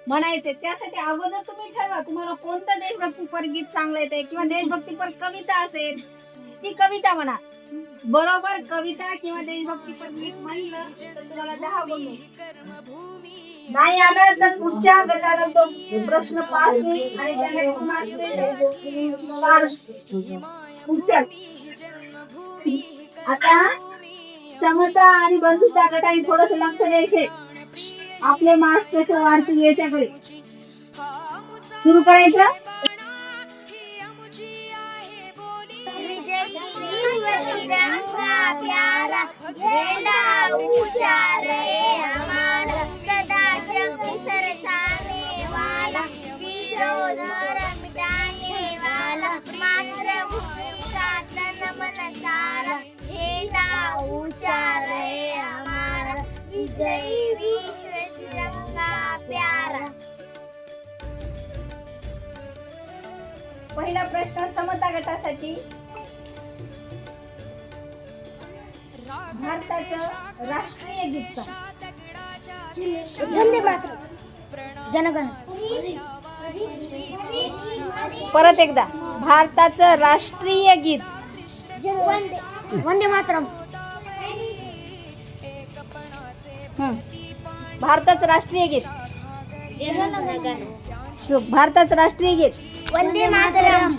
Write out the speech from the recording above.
म्हणायचे त्यासाठी अगोदर तुम्ही ठरवा तुम्हाला कोणतं देशभक्तीपर गीत चांगलं येते किंवा देशभक्तीपर कविता असेल ती कविता म्हणा. बरोबर कविता किंवा देशभक्तीपर गीत म्हणलं तर तुम्हाला 10 गुण. नाही आलं तर पुढच्या गटाला तो प्रश्न पास होईल आणि त्याला पुन्हा उत्तर. आता समता आणि बंधुता गटाने थोडस लक्ष द्यायचे. आपले मार्क्स कसे वाढतील याच्याकडे. सुरू करायचं. प्यारा झेंडा ऊंचा रहे हमारा सदा शक्ति सरसाने वाला वीरों धर्म मिटाने वाला मातृभूमि का तन मन सारा झेंडा ऊंचा रहे हमारा विजयी विश्व तिरंगा प्यारा. पहिला प्रश्न समता गटासाठी. भारताचं राष्ट्रीय गीत वंदे मातरम. जनगण. परत एकदा. भारताचं राष्ट्रीय गीत. वंदे मातरम. भारताचं राष्ट्रीय गीत. जनगण. भारताचं राष्ट्रीय गीत. वंदे मातरम.